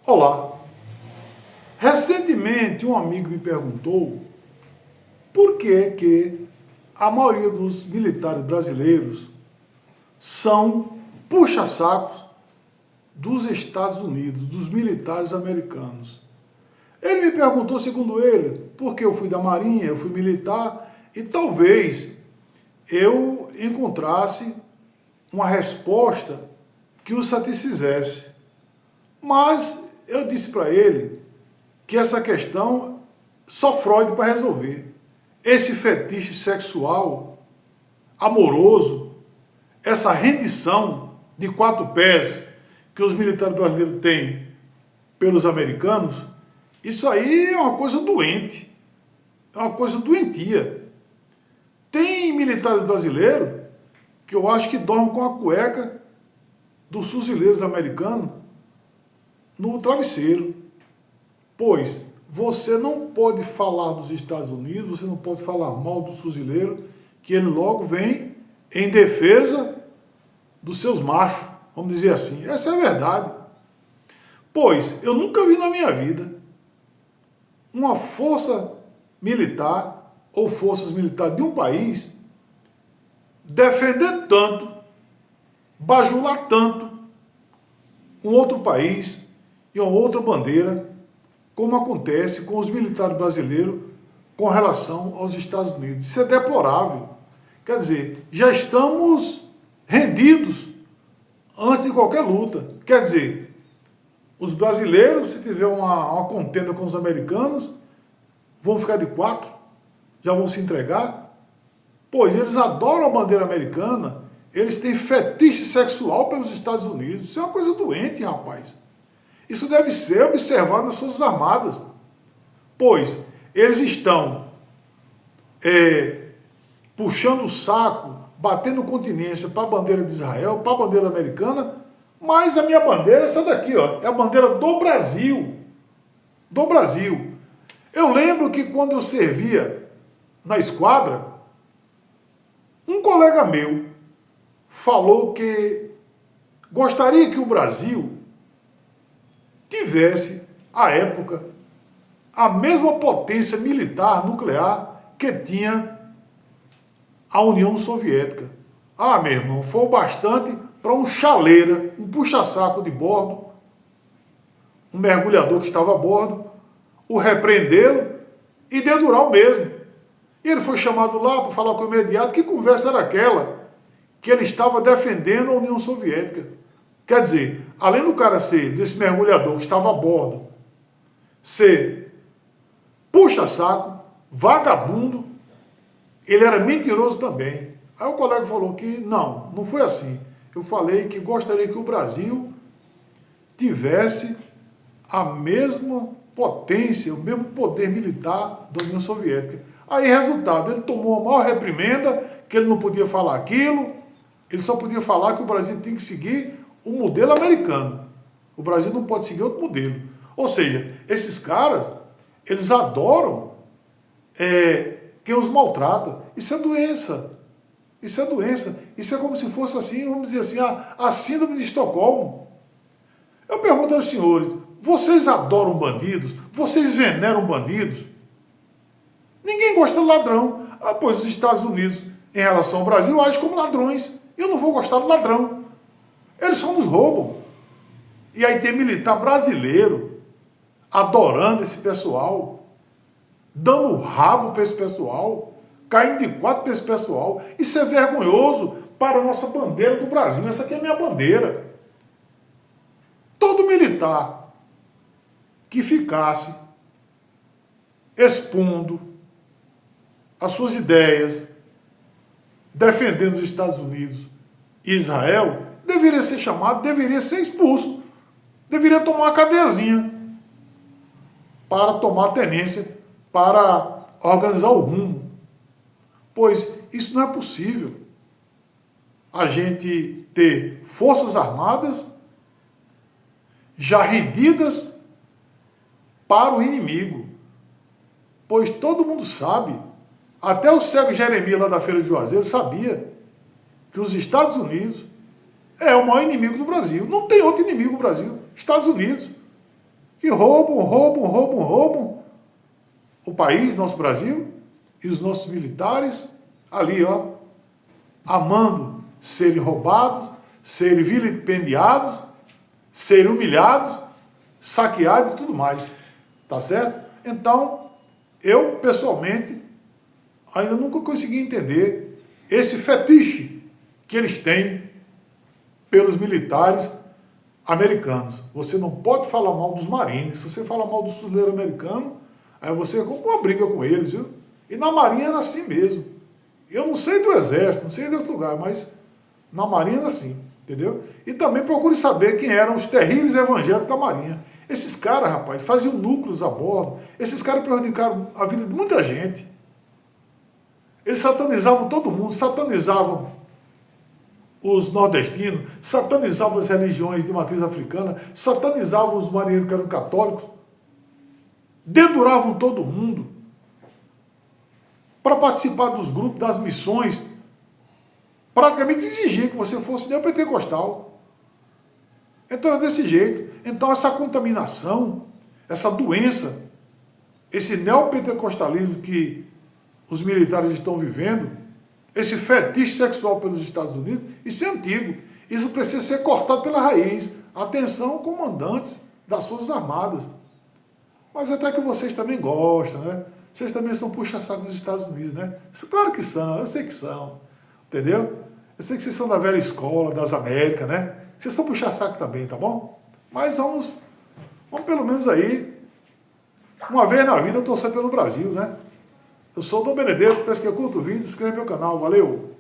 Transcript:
Olá, recentemente um amigo me perguntou por que a maioria dos militares brasileiros são puxa-sacos dos Estados Unidos, dos militares americanos. Ele me perguntou, segundo ele, porque eu fui da Marinha, eu fui militar, e talvez eu encontrasse uma resposta que o satisfizesse. Mas eu disse para ele que essa questão só Freud para resolver. Esse fetiche sexual, amoroso, essa rendição de 4 pés que os militares brasileiros têm pelos americanos, isso aí é uma coisa doente, é uma coisa doentia. Tem militares brasileiros que eu acho que dormem com a cueca dos fuzileiros americanos no travesseiro. Pois você não pode falar dos Estados Unidos, você não pode falar mal do fuzileiro, que ele logo vem em defesa dos seus machos, vamos dizer assim. Essa é a verdade. Pois eu nunca vi na minha vida uma força militar ou forças militares de um país defender tanto, bajular tanto um outro país e uma outra bandeira, como acontece com os militares brasileiros com relação aos Estados Unidos. Isso é deplorável. Quer dizer, já estamos rendidos antes de qualquer luta. Quer dizer, os brasileiros, se tiver uma contenda com os americanos, vão ficar de 4, já vão se entregar. Pois eles adoram a bandeira americana, eles têm fetiche sexual pelos Estados Unidos. Isso é uma coisa doente, rapaz. Isso deve ser observado nas Forças Armadas, pois eles estão puxando o saco, batendo continência para a bandeira de Israel, para a bandeira americana, mas a minha bandeira é essa daqui, ó, é a bandeira do Brasil. Do Brasil. Eu lembro que quando eu servia na esquadra, um colega meu falou que gostaria que o Brasil tivesse, à época, a mesma potência militar nuclear que tinha a União Soviética. Ah, meu irmão, foi o bastante para um chaleira, um puxa-saco de bordo, um mergulhador que estava a bordo, o repreendê-lo e dedurar o mesmo. E ele foi chamado lá para falar com o imediato. Que conversa era aquela? Que ele estava defendendo a União Soviética. Quer dizer, além do cara ser, desse mergulhador que estava a bordo, ser puxa-saco, vagabundo, ele era mentiroso também. Aí o colega falou que não foi assim. Eu falei que gostaria que o Brasil tivesse a mesma potência, o mesmo poder militar da União Soviética. Aí, resultado, ele tomou a maior reprimenda, que ele não podia falar aquilo, ele só podia falar que o Brasil tem que seguir o modelo americano. O Brasil não pode seguir outro modelo. Ou seja, esses caras, eles adoram quem os maltrata. Isso é doença. Isso é doença. Isso é como se fosse assim, vamos dizer assim, a síndrome de Estocolmo. Eu pergunto aos senhores, vocês adoram bandidos? Vocês veneram bandidos? Ninguém gosta de ladrão. Ah, pois os Estados Unidos, em relação ao Brasil, agem como ladrões. Eu não vou gostar do ladrão. Eles só nos roubam. E aí tem militar brasileiro adorando esse pessoal, dando rabo para esse pessoal, caindo de 4 para esse pessoal. Isso é vergonhoso para a nossa bandeira do Brasil. Essa aqui é a minha bandeira. Todo militar que ficasse expondo as suas ideias, defendendo os Estados Unidos e Israel, deveria ser chamado, deveria ser expulso, deveria tomar uma cadeiazinha para tomar tenência, para organizar o rumo. Pois isso não é possível. A gente ter forças armadas já rendidas para o inimigo. Pois todo mundo sabe, até o cego Jeremias lá da Feira de Juazeiro sabia que os Estados Unidos é o maior inimigo do Brasil. Não tem outro inimigo no Brasil. Estados Unidos. que roubam o país, nosso Brasil, e os nossos militares ali, ó, amando serem roubados, serem vilipendiados, serem humilhados, saqueados e tudo mais. Tá certo? Então, eu, pessoalmente, ainda nunca consegui entender esse fetiche que eles têm pelos militares americanos. Você não pode falar mal dos marines. Se você falar mal do fuzileiro americano, aí você compra uma briga com eles, viu? E na marinha era assim mesmo. Eu não sei do exército, não sei de outro lugar, mas na marinha era assim, entendeu? E também procure saber quem eram os terríveis evangélicos da marinha. Esses caras, rapaz, faziam núcleos a bordo. Esses caras prejudicaram a vida de muita gente. Eles satanizavam todo mundo, satanizavam os nordestinos, satanizavam as religiões de matriz africana, satanizavam os marinheiros que eram católicos, deduravam todo mundo para participar dos grupos, das missões, praticamente exigiam que você fosse neopentecostal. Então era desse jeito. Então essa contaminação, essa doença, esse neopentecostalismo que os militares estão vivendo, esse fetiche sexual pelos Estados Unidos, isso é antigo. Isso precisa ser cortado pela raiz. Atenção, comandantes das Forças Armadas. Mas até que vocês também gostam, né? Vocês também são puxa-saco dos Estados Unidos, né? Claro que são, eu sei que são. Entendeu? Eu sei que vocês são da velha escola, das Américas, né? Vocês são puxa-saco também, tá bom? Mas vamos pelo menos aí, uma vez na vida, torcer pelo Brasil, né? Eu sou o Dom Benedetto, peço que curta o vídeo, inscreva no meu canal, valeu!